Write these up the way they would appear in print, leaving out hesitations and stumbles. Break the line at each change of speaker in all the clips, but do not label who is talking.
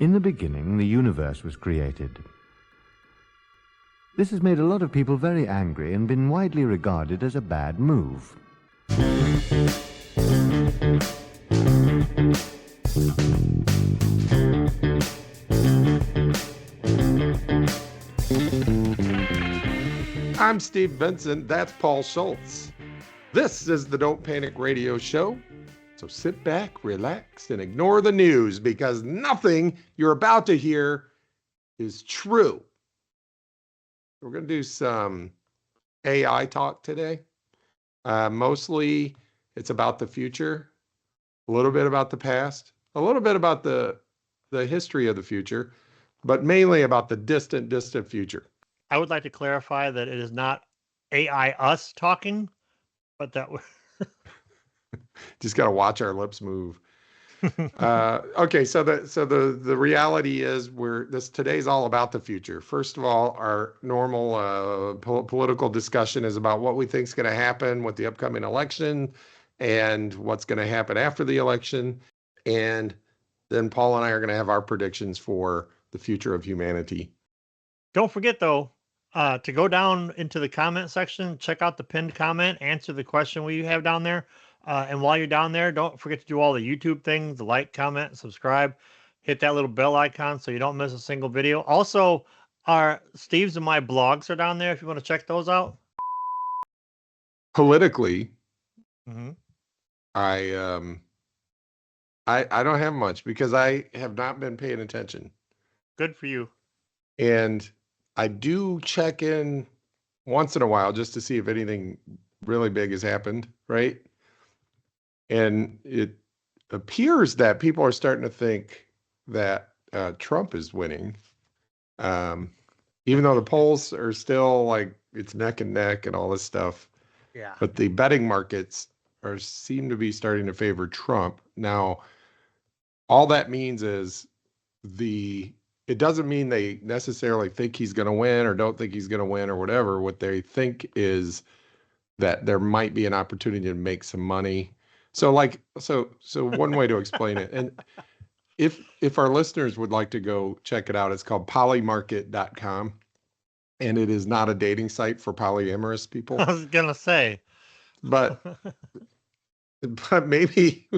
In the beginning, the universe was created. This has made a lot of people very angry and been widely regarded as a bad move.
I'm Steve Vincent. That's Paul Schultz. This is the Don't Panic Radio Show. So sit back, relax, and ignore the news because nothing you're about to hear is true. We're going to do some AI talk today. Mostly it's about the future, a little bit about the past, a little bit about the history of the future, but mainly about the distant future.
I would like to clarify that it is not AI us talking, but that
Just got to watch our lips move. Okay, so the reality is today's all about the future. First of all, our normal political discussion is about what we think is going to happen with the upcoming election and what's going to happen after the election. And then Paul and I are going to have our predictions for the future of humanity.
Don't forget, though, to go down into the comment section, check out the pinned comment, answer the question we have down there. And while you're down there, don't forget to do all the YouTube things, the like, comment, subscribe, hit that little bell icon so you don't miss a single video. Also, our Steve's and my blogs are down there if you want to check those out.
Politically,
mm-hmm.
I don't have much because I have not been paying attention.
Good for you.
And I do check in once in a while just to see if anything really big has happened, right? And it appears that people are starting to think that Trump is winning, even though the polls are still like it's neck and neck and all this stuff.
Yeah.
But the betting markets seem to be starting to favor Trump. Now, all that means is it doesn't mean they necessarily think he's going to win or don't think he's going to win or whatever. What they think is that there might be an opportunity to make some money. So one way to explain it, and if our listeners would like to go check it out, it's called polymarket.com, and it is not a dating site for polyamorous people.
I was going to say.
But maybe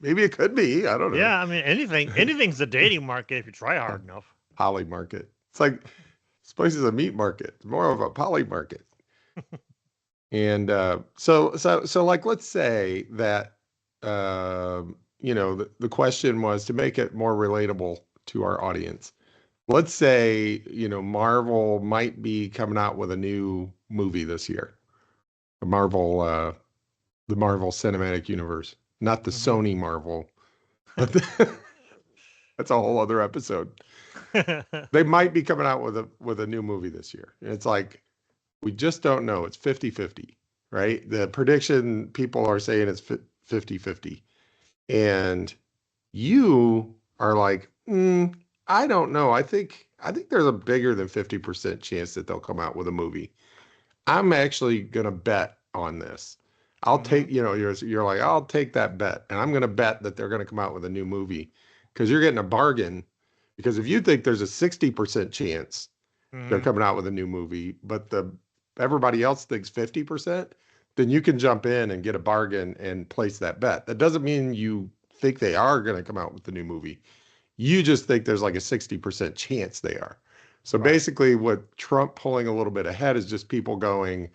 it could be. I don't know.
Yeah, I mean, anything's a dating market if you try hard enough.
Poly market. It's like this place is a meat market. It's more of a poly market. And so like, let's say that the question was to make it more relatable to our audience. Let's say Marvel might be coming out with a new movie this year. The Marvel Cinematic Universe, not the Sony Marvel. But that's a whole other episode. They might be coming out with a new movie this year. And it's like, we just don't know. It's 50-50, right? The prediction people are saying it's 50-50. And you are like, I don't know. I think there's a bigger than 50% chance that they'll come out with a movie. I'm actually going to bet on this. I'll take, you're like, I'll take that bet. And I'm going to bet that they're going to come out with a new movie because you're getting a bargain. Because if you think there's a 60% chance they're coming out with a new movie, but everybody else thinks 50%, then you can jump in and get a bargain and place that bet. That doesn't mean you think they are going to come out with the new movie. You just think there's like a 60% chance they are. So basically what Trump pulling a little bit ahead is just people going,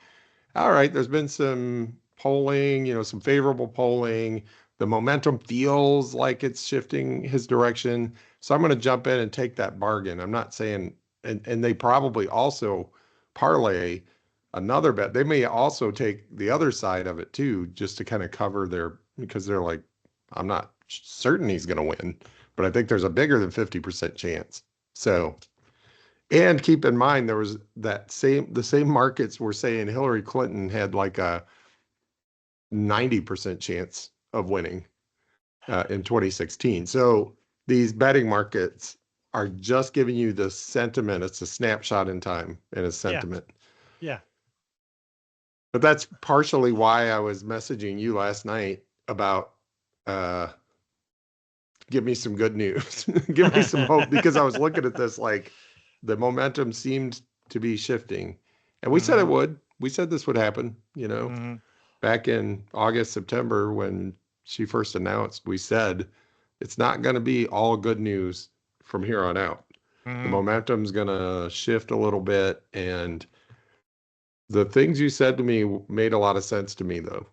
all right, there's been some polling, some favorable polling. The momentum feels like it's shifting his direction. So I'm going to jump in and take that bargain. I'm not saying, and they probably also parlay another bet. They may also take the other side of it too, just to kind of cover because they're like, I'm not certain he's going to win, but I think there's a bigger than 50% chance. So, and keep in mind, there was the same markets were saying Hillary Clinton had like a 90% chance of winning in 2016. So these betting markets are just giving you the sentiment. It's a snapshot in time and a sentiment.
Yeah.
But that's partially why I was messaging you last night about give me some good news. Give me some hope, because I was looking at this like the momentum seemed to be shifting. And we said it would. We said this would happen, back in August, September, when she first announced, we said it's not going to be all good news from here on out. The momentum's going to shift a little bit. And the things you said to me made a lot of sense to me, though.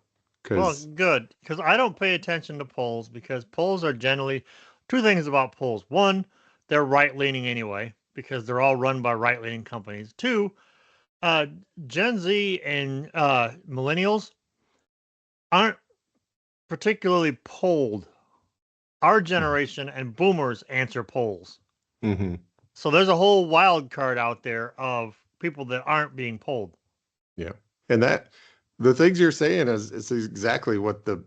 Well, good, because I don't pay attention to polls, because polls are generally two things about polls. One, they're right-leaning anyway, because they're all run by right-leaning companies. Two, Gen Z and millennials aren't particularly polled. Our generation and boomers answer polls. So there's a whole wild card out there of people that aren't being polled.
Yeah. And the things you're saying is exactly what the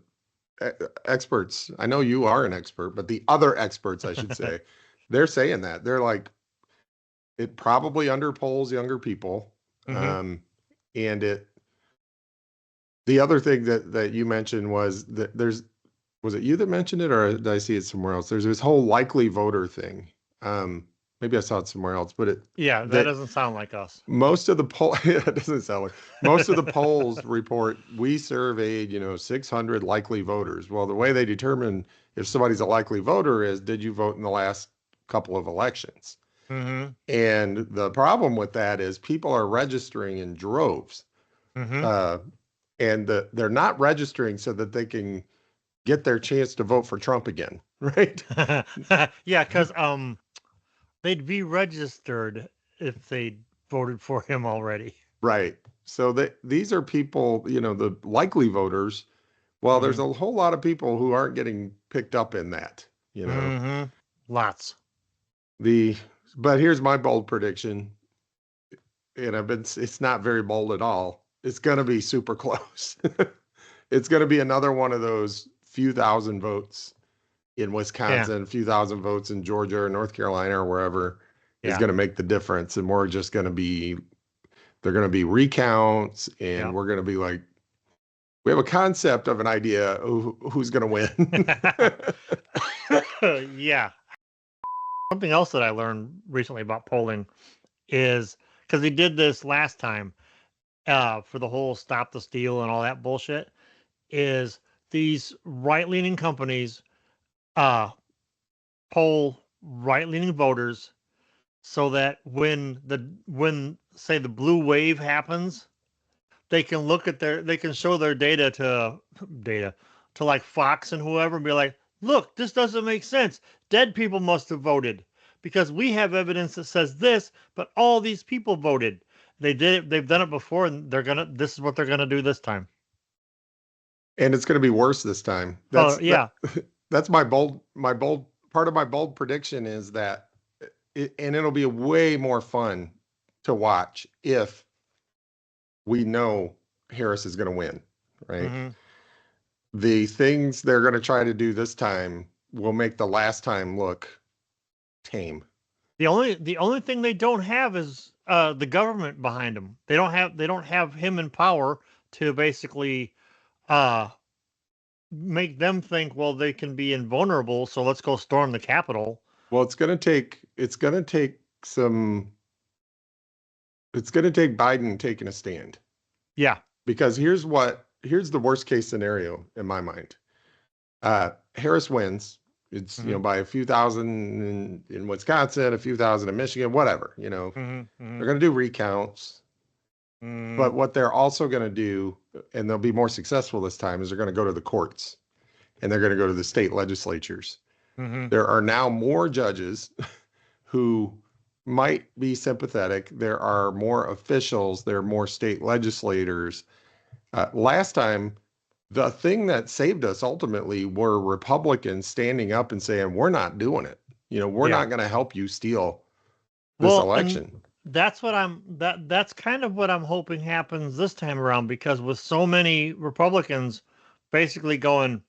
experts, I know you are an expert, but the other experts, I should say, they're saying that. They're like, it probably underpolls younger people. And the other thing that you mentioned was that was it you that mentioned it, or did I see it somewhere else? There's this whole likely voter thing. Maybe I saw it somewhere else, but
that doesn't sound like us.
Most of the it doesn't sound like most of the polls report we surveyed, 600 likely voters. Well, the way they determine if somebody's a likely voter is, did you vote in the last couple of elections? And the problem with that is people are registering in droves, and they're not registering so that they can get their chance to vote for Trump again, right?
Yeah, because they'd be registered if they voted for him already.
Right. So these are people, the likely voters. Well, there's a whole lot of people who aren't getting picked up in that,
Lots.
But here's my bold prediction. And it's not very bold at all. It's going to be super close. It's going to be another one of those few thousand votes in Wisconsin, a few thousand votes in Georgia or North Carolina or wherever is going to make the difference. And we're just going to they're going to be recounts, and we're going to be like, we have a concept of an idea who's going to
win. Yeah. Something else that I learned recently about polling is, because they did this last time for the whole stop the steal and all that bullshit, is these right-leaning companies poll right-leaning voters so that when say the blue wave happens, they can they can show their data to like Fox and whoever and be like, look, this doesn't make sense. Dead people must have voted because we have evidence that says this, but all these people voted. They did it. They've done it before, and this is what they're gonna do this time.
And it's going to be worse this time. That's my bold part of my bold prediction is that, and it'll be way more fun to watch if we know Harris is going to win, right? The things they're going to try to do this time will make the last time look tame.
The only thing they don't have is the government behind them. They don't have him in power to basically make them think, well, they can be invulnerable, so let's go storm the Capitol.
Well, it's going to take Biden taking a stand.
Yeah.
Because here's the worst case scenario in my mind. Harris wins. It's, by a few thousand in Wisconsin, a few thousand in Michigan, whatever, They're going to do recounts. But what they're also going to do, and they'll be more successful this time, is they're going to go to the courts, and they're going to go to the state legislatures. There are now more judges who might be sympathetic. There are more officials. There are more state legislators. Last time, the thing that saved us ultimately were Republicans standing up and saying, we're not doing it. We're not going to help you steal this election.
That's what that's kind of what I'm hoping happens this time around, because with so many Republicans basically going,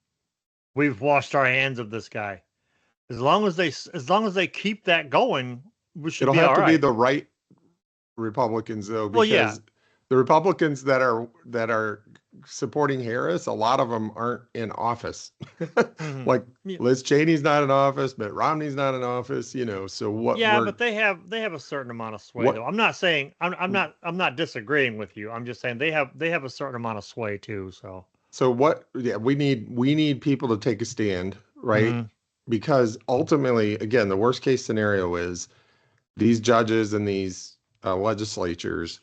we've washed our hands of this guy. As long as they keep that going, we should
It'll
be
have
all
to
right.
be the right Republicans, though, because the Republicans that are supporting Harris, a lot of them aren't in office.
Mhm.
Like
Yeah.
Liz Cheney's not in office, Mitt Romney's not in office, so what
Yeah,
we're
but they have a certain amount of sway though.
what
I'm not saying I'm not disagreeing with you. I'm just saying they have a certain amount of sway too. So.
yeah, we need people to take a stand, right?
Mhm.
Because ultimately, again, the worst case scenario is these judges and these legislatures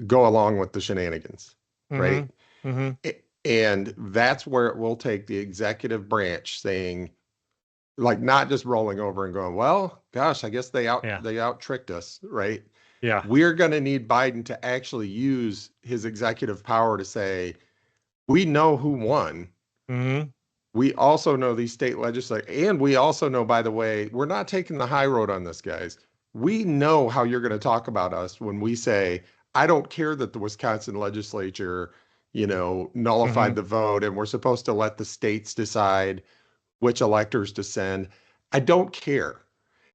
go along with the shenanigans, right?
Mhm. Mhm.
And that's where it will take the executive branch saying, like, not just rolling over and going, well, gosh, I guess
Yeah.
they out tricked us, right?
Yeah.
We're going to need Biden to actually use his executive power to say, we know who won.
Mhm.
We also know these state legislators, and we also know, by the way, we're not taking the high road on this, guys. We know how you're going to talk about us when we say, I don't care that the Wisconsin legislature, nullified
Mhm.
the vote, and we're supposed to let the states decide which electors to send. I don't care.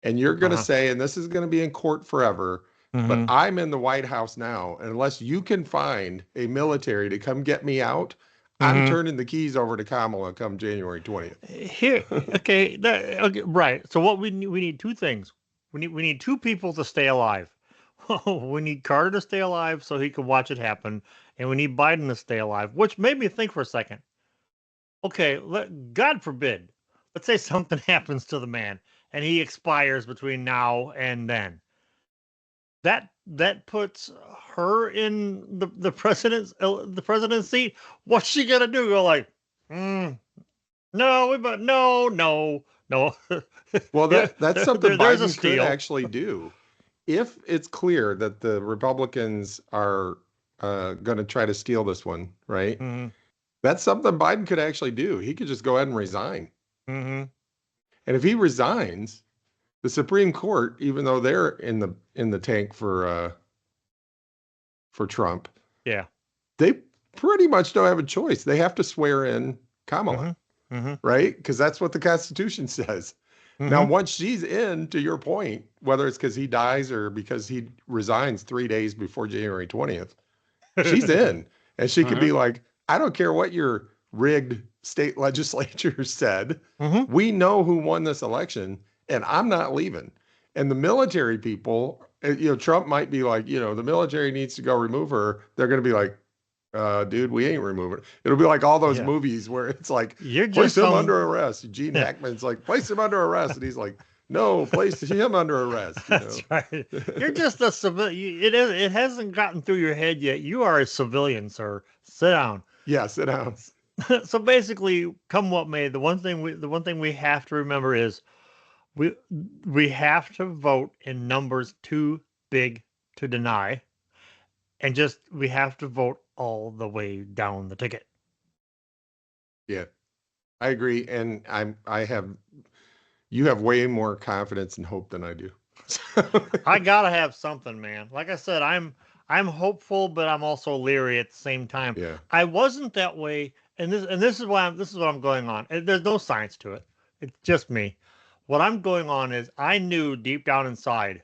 And you're going to
Uh-huh.
say, and this is going to be in court forever, but
Mhm.
I'm in the White House now. And unless you can find a military to come get me out, I'm
Mhm.
turning the keys over to Kamala come January 20th.
Here, okay, okay, right. So what we need two things. We need two people to stay alive. We need Carter to stay alive so he can watch it happen, and we need Biden to stay alive. Which made me think for a second. Okay, God forbid, let's say something happens to the man and he expires between now and then. That puts her in the president's seat. What's she gonna do? Go like, mm, no, but no.
Well,
Yeah,
that's something
there's a
Biden could
steal.
actually do. If it's clear that the Republicans are going to try to steal this one, right?
Hmm.
That's something Biden could actually do. He could just go ahead and resign.
Hmm.
And if he resigns, the Supreme Court, even though they're in the tank for Trump,
Yeah.
they pretty much don't have a choice. They have to swear in Kamala,
Hmm. Hmm.
right? Because that's what the Constitution says. Now,
Hmm.
once she's in, to your point, whether it's because he dies or because he resigns 3 days before January 20th, she's in. And she could
Uh-huh.
be like, I don't care what your rigged state legislature said.
Hmm.
We know who won this election, and I'm not leaving. And the military people, Trump might be like, the military needs to go remove her. They're going to be like, dude, we ain't removing it. It'll be like all those
Yeah.
movies where it's like,
You're
place
just
him
some.
under arrest. Gene Hackman's like, place him under arrest. And he's like, no, place him under arrest.
That's right. You're just a civilian. It hasn't gotten through your head yet. You are a civilian, sir. Sit down.
Yeah, sit down.
So basically, come what may, the one thing we have to remember is we we have to vote in numbers too big to deny, and just we have to vote all the way down the ticket.
Yeah, I agree. And you have way more confidence and hope than I do.
I gotta have something, man. Like I said, I'm hopeful, but I'm also leery at the same time.
Yeah.
I wasn't that way, and this is what I'm going on. And there's no science to it. It's just me. What I'm going on is I knew deep down inside,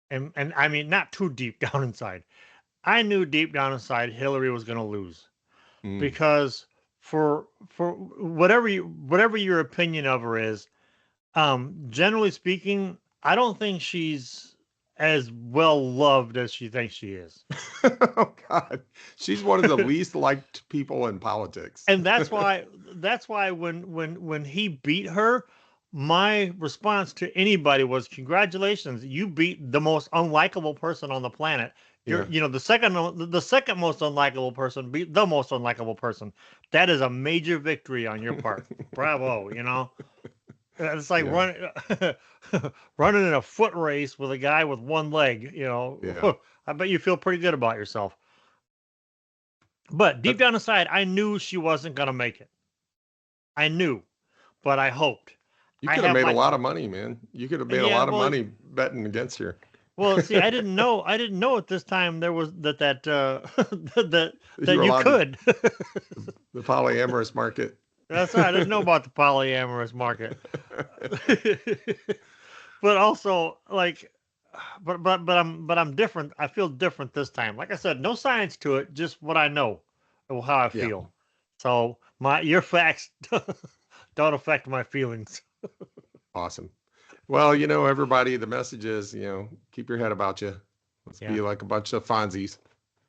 and I mean not too deep down inside. I knew deep down inside Hillary was going to lose
Mm.
because for whatever your opinion of her is, generally speaking, I don't think she's as well loved as she thinks she is.
Oh God, she's one of the least liked people in politics.
And that's why when he beat her, my response to anybody was congratulations, you beat the most unlikable person on the planet.
Yeah.
The second most unlikable person beat the most unlikable person. That is a major victory on your part. Bravo. It's like
Yeah.
running in a foot race with a guy with one leg.
Yeah.
I bet you feel pretty good about yourself. But deep
That,
down inside, I knew she wasn't gonna make it. I knew, but I hoped.
you
I
could have
have
made a
like,
lot of money, man. You could have made a
yeah,
lot of
well,
money betting against her.
see, I didn't know. I didn't know at this time there was that that
You were
you
allowed
could.
the polyamorous market.
That's right. I didn't know about the polyamorous market. But also like, but I'm different. I feel different this time. Like I said, no science to it, just what I know. how I
Yeah.
feel. So your facts don't affect my feelings.
Awesome. Well, everybody, the message is, keep your head about you. Let's
Yeah.
be like a bunch of Fonzies.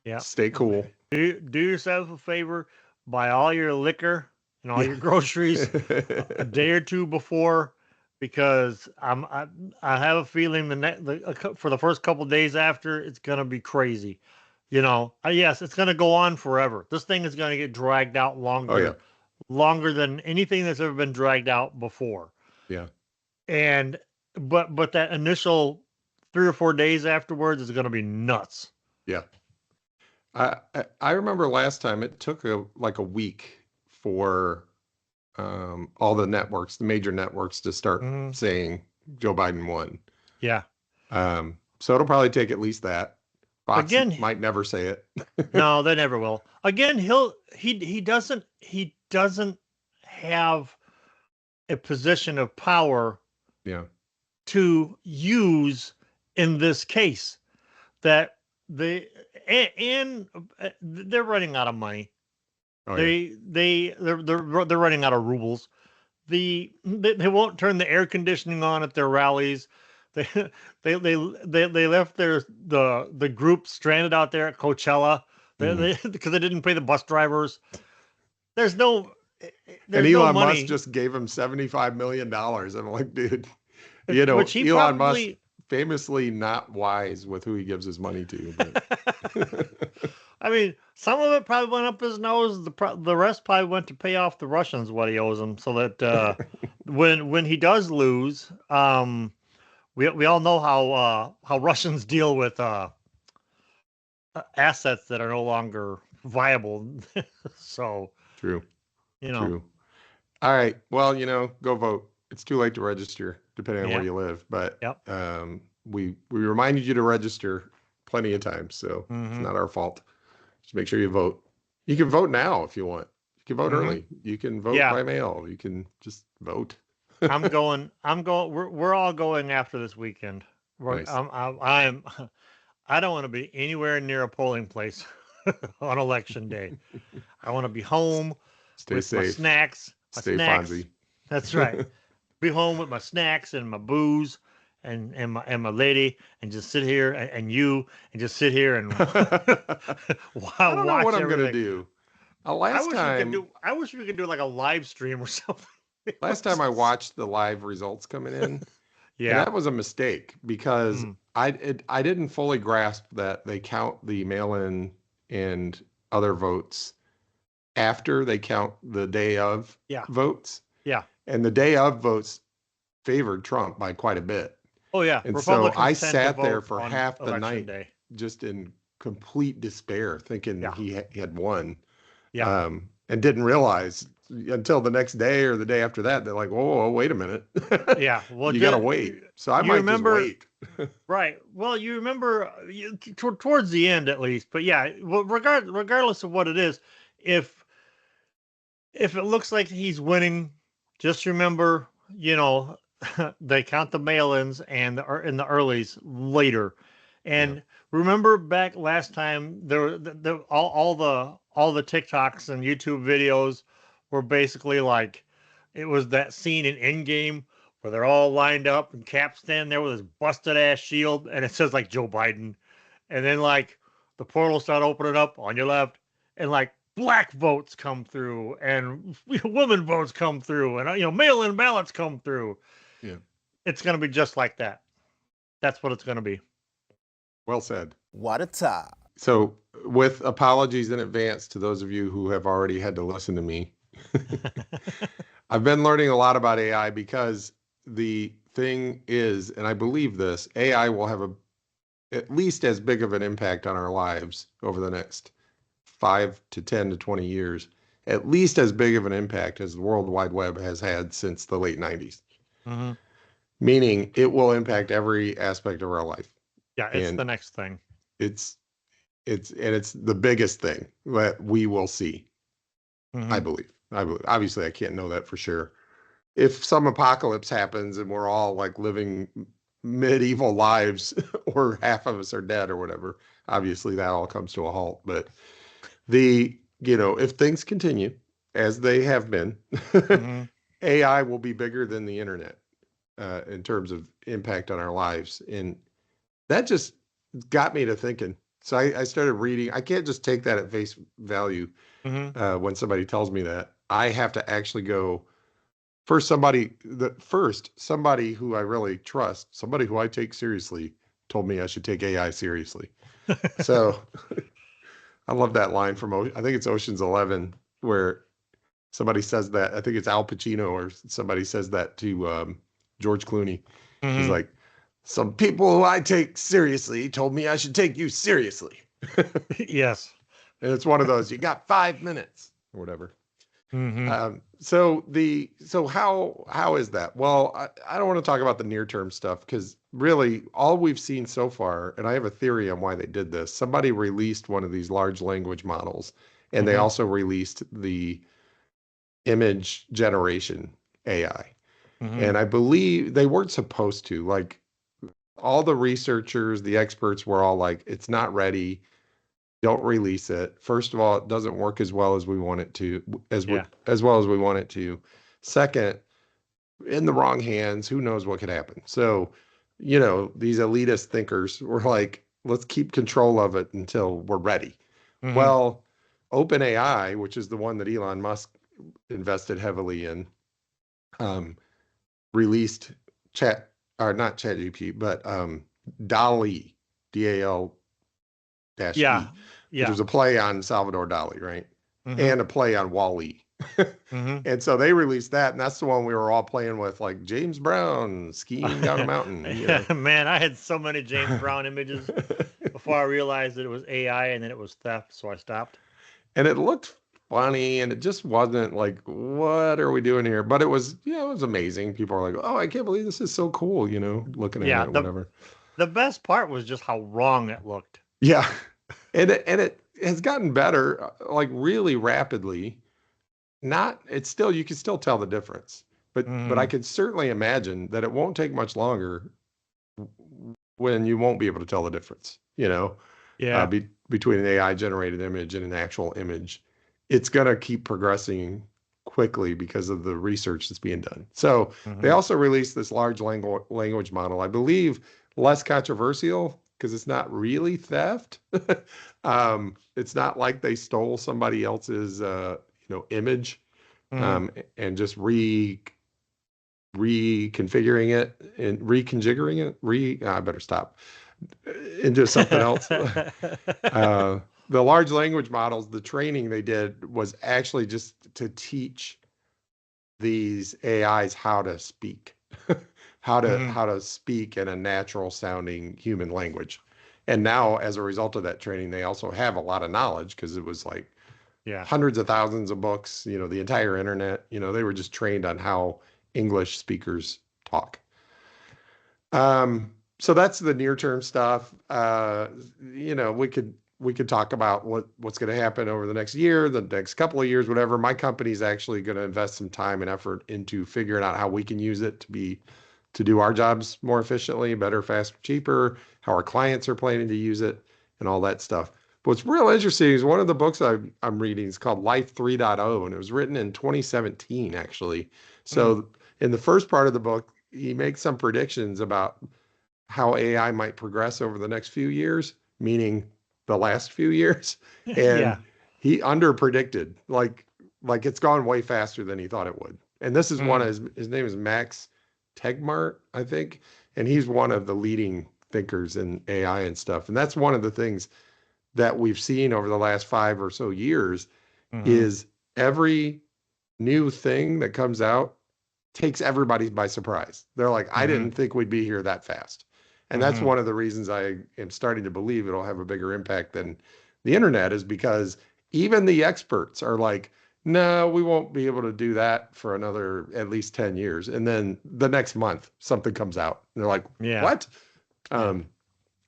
Yeah.
Stay cool.
Do yourself a favor, buy all your liquor and all your groceries a day or two before, because I have a feeling for the first couple days after, it's gonna be crazy. Yes, it's gonna go on forever. This thing is gonna get dragged out
Oh, yeah.
longer than anything that's ever been dragged out before.
Yeah.
And but that initial 3 or 4 days afterwards is gonna be nuts.
Yeah. I remember last time it took like a week for all the networks, the major networks, to start saying Joe Biden won.
Yeah.
So it'll probably take at least that. Fox
Again,
might never say it.
no, they never will. Again, he doesn't have a position of power
Yeah.
to use in this case. That and they're running out of money.
Oh, yeah.
They're running out of rubles. They won't turn the air conditioning on at their rallies. They they left the group stranded out there at Coachella because they didn't pay the bus drivers. There's no
And Elon
money.
Musk just gave him $75 million. I'm like, dude,
Which he
Elon
probably,
Musk famously not wise with who he gives his money to. But
I mean, some of it probably went up his nose. The rest probably went to pay off the Russians what he owes them, so that when he does lose, we all know how Russians deal with assets that are no longer viable. So
True.
True.
True. All right. Well, go vote. It's too late to register, depending on where you live. But we reminded you to register plenty of times, so it's not our fault. Just make sure you vote. You can vote now if you want. You can vote early. You can vote by mail. You can just vote.
I'm going. We're all going after this weekend.
Nice.
I don't want to be anywhere near a polling place on election day. I want to be home.
Stay
with
safe.
My snacks.
Stay Fonzie.
That's right. Be home with my snacks and my booze and my lady, and just sit here and just sit here and
I don't know what I'm gonna do.
I wish we could do like a live stream or something.
Last time I watched the live results coming in,
yeah,
that was a mistake because I didn't fully grasp that they count the mail-in and other votes after they count the day of votes.
Yeah.
And the day of votes favored Trump by quite a bit.
Oh, yeah.
And so I sat there for half the night just in complete despair, thinking he had won.
Yeah.
And didn't realize until the next day or the day after that, they're like, whoa, wait a minute.
Yeah. Well,
you got to wait. So I might just wait.
Right. Well, you remember towards the end, at least. But yeah, well, regardless of what it is, if it looks like he's winning, just remember, they count the mail-ins and in the earlies later. And remember back last time, all the TikToks and YouTube videos were basically like, it was that scene in Endgame where they're all lined up and Cap standing there with his busted ass shield, and it says like Joe Biden, and then like the portals start opening up on your left, and like black votes come through, and women votes come through, and mail-in ballots come through.
Yeah,
it's gonna be just like that. That's what it's gonna be.
Well said.
What a time.
So, with apologies in advance to those of you who have already had to listen to me, I've been learning a lot about AI because the thing is, and I believe this, AI will have at least as big of an impact on our lives over the next 5 to 10 to 20 years, at least as big of an impact as the World Wide Web has had since the late 90s.
Mm-hmm.
Meaning it will impact every aspect of our life.
Yeah, it's the next thing.
It's the biggest thing that we will see.
Mm-hmm.
I believe. Obviously, I can't know that for sure. If some apocalypse happens and we're all like living medieval lives, or half of us are dead or whatever, obviously that all comes to a halt. But the if things continue as they have been,
Mhm.
AI will be bigger than the internet in terms of impact on our lives. And that just got me to thinking. So I started reading. I can't just take that at face value
Mhm.
when somebody tells me that. I have to actually go somebody who I really trust, somebody who I take seriously, told me I should take AI seriously. So I love that line from I think it's Ocean's 11 where somebody says that. I think it's Al Pacino or somebody says that to George Clooney. He's
Mhm.
like, some people who I take seriously told me I should take you seriously.
Yes.
And it's one of those, you got 5 minutes or whatever.
Mhm.
So how is that? Well, I don't want to talk about the near term stuff because really all we've seen so far, and I have a theory on why they did this. Somebody released one of these large language models, and they
Mhm.
also released the image generation AI.
Mhm.
And I believe they weren't supposed to. Like all the researchers, the experts were all like, it's not ready. Don't release it. First of all, it doesn't work as well as we want it to,
Yeah.
as well as we want it to. Second, in the wrong hands, who knows what could happen. So, these elitist thinkers were like, let's keep control of it until we're ready.
Mhm.
Well, OpenAI, which is the one that Elon Musk invested heavily in, um, released chat or not ChatGPT, but DALL-E, DAL dash
Yeah.
E, which
Yeah.
was a play on Salvador Dali, right?
Mhm.
And a play on Wall-E.
Mhm.
And so they released that, and that's the one we were all playing with, like James Brown skiing down a mountain.
Man, I had so many James Brown images before I realized that it was AI and then it was theft, so I stopped.
And it looked funny, and it just wasn't like, what are we doing here? But it was, it was amazing. People are like, oh, I can't believe this is so cool, looking at
Yeah,
it, whatever.
the best part was just how wrong it looked.
Yeah. And it has gotten better, like really rapidly. Not, it's still, you can still tell the difference, but I
Mhm.
could certainly imagine that it won't take much longer when you won't be able to tell the difference,
Yeah.
between an AI generated image and an actual image. It's going to keep progressing quickly because of the research that's being done. So they
Mhm.
also released this large language model, I believe less controversial because it's not really theft. It's not like they stole somebody else's, image,
Mhm.
and just reconfiguring it and reconfiguring it. I better stop into something else. Uh, the large language models, the training they did was actually just to teach these AIs how to speak, how to
Mhm.
how to speak in a natural sounding human language. And now, as a result of that training, they also have a lot of knowledge because it was like
Yeah.
hundreds of thousands of books, the entire internet. They were just trained on how English speakers talk. So that's the near term stuff. We could talk about what's going to happen over the next year, the next couple of years, whatever. My company's actually going to invest some time and effort into figuring out how we can use it to do our jobs more efficiently, better, faster, cheaper, how our clients are planning to use it, and all that stuff. But what's real interesting is one of the books I'm reading is called Life 3.0, and it was written in 2017, actually.
Mm.
So in the first part of the book, he makes some predictions about how AI might progress over the next few years, meaning the last few years.
Yeah.
And he under predicted, like it's gone way faster than he thought it would. And this is one of
Mhm.
his name is Max Tegmark, I think. And he's one of the leading thinkers in AI and stuff. And that's one of the things that we've seen over the last 5 or so years
Mhm.
is every new thing that comes out takes everybody by surprise. They're like, I didn't
Mhm.
think we'd be here that fast. And that's
Mhm.
one of the reasons I am starting to believe it'll have a bigger impact than the internet is because even the experts are like, no, we won't be able to do that for another at least 10 years. And then the next month, something comes out. And they're like,
Yeah.
what?
Yeah.
Um,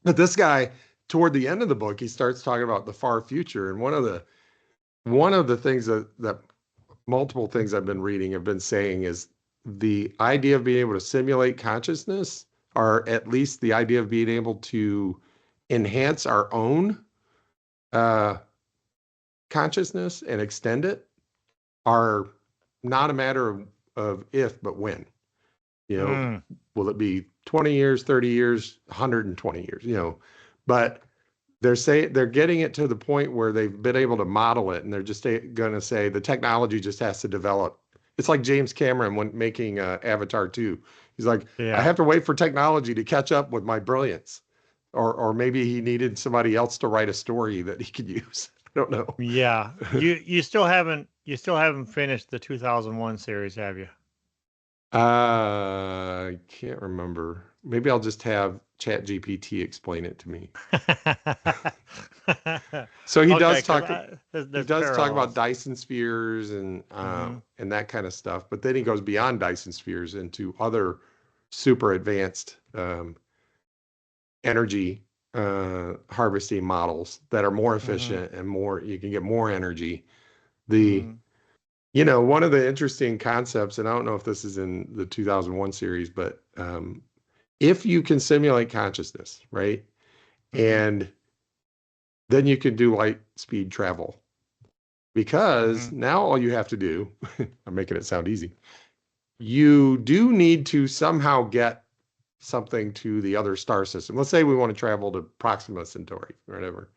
but this guy, toward the end of the book, he starts talking about the far future. And one of the things that multiple things I've been reading have been saying is the idea of being able to simulate consciousness, or at least the idea of being able to enhance our own uh, consciousness and extend it are not a matter of if, but when. You know, will it be 20 years, 30 years, 120 years, you know, but they're getting it to the point where they've been able to model it, and they're just going to say the technology just has to develop. It's like James Cameron when making Avatar 2. He's like, I have to wait for technology to catch up with my brilliance. Or maybe he needed somebody else to write a story that he could use. I don't know.
Yeah. You still haven't finished the 2001 series, have you?
I can't remember. Maybe I'll just have ChatGPT explain it to me. So he does talk. He does talk about Dyson spheres and that kind of stuff, but then he goes beyond Dyson spheres into other super advanced energy harvesting models that are more efficient and more. You can get more energy. You know, one of the interesting concepts, and I don't know if this is in the 2001 series, but if you can simulate consciousness, right? And then you can do light speed travel, because now all you have to do, I'm making it sound easy. You do need to somehow get something to the other star system. Let's say we want to travel to Proxima Centauri or whatever.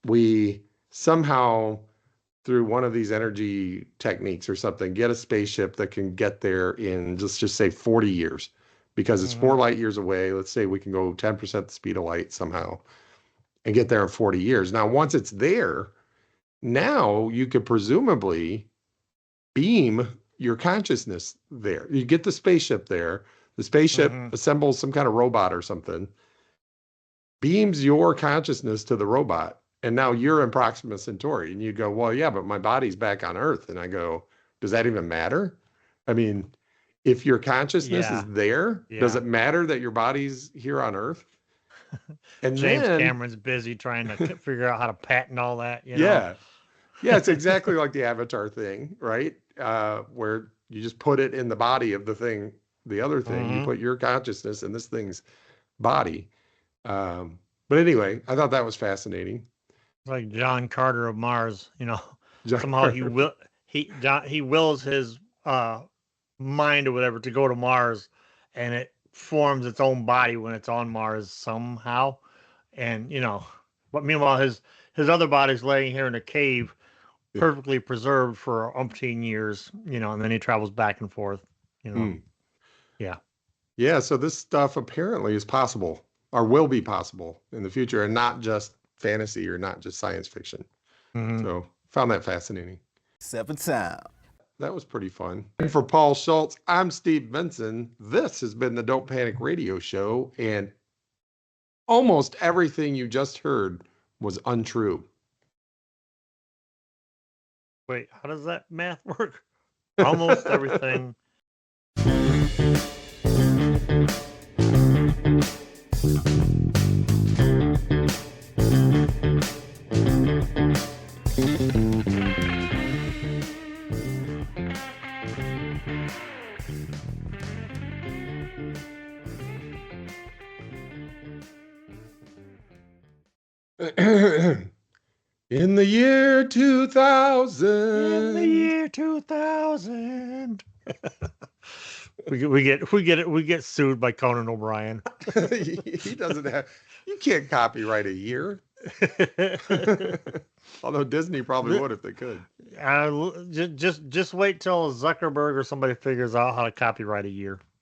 We somehow, through one of these energy techniques or something, get a spaceship that can get there in just say 40 years, because it's 4 light years away. Let's say we can go 10% the speed of light somehow and get there in 40 years. Now, once it's there, now you could presumably beam your consciousness there. You get the spaceship there. The spaceship assembles some kind of robot or something, beams your consciousness to the robot, and now you're in Proxima Centauri. And you go, well, yeah, but my body's back on Earth. And I go, does that even matter? I mean, if your consciousness is there, does it matter that your body's here on Earth? And
James Cameron's busy trying to figure out how to patent all that. You know?
Yeah, it's exactly like the Avatar thing, right? Where you just put it in the body of the thing, the other thing. You put your consciousness in this thing's body. But anyway, I thought that was fascinating.
Like John Carter of Mars, you know, somehow he wills his mind or whatever to go to Mars, and it forms its own body when it's on Mars somehow. And you know, but meanwhile his other body's laying here in a cave, perfectly preserved for umpteen years, you know, and then he travels back and forth, you know. Yeah,
so this stuff apparently is possible, or will be possible in the future, and not just fantasy or not just science fiction. So found that fascinating.
7 Sound.
That was pretty fun. And for Paul Schultz, I'm Steve Benson. This has been the Don't Panic Radio Show, and almost everything you just heard was untrue.
Wait, how does that math work? Almost everything.
In the year 2000.
In the year 2000. we get sued by Conan O'Brien.
He doesn't have. You can't copyright a year. Although Disney probably would if they could.
Just wait till Zuckerberg or somebody figures out how to copyright a year.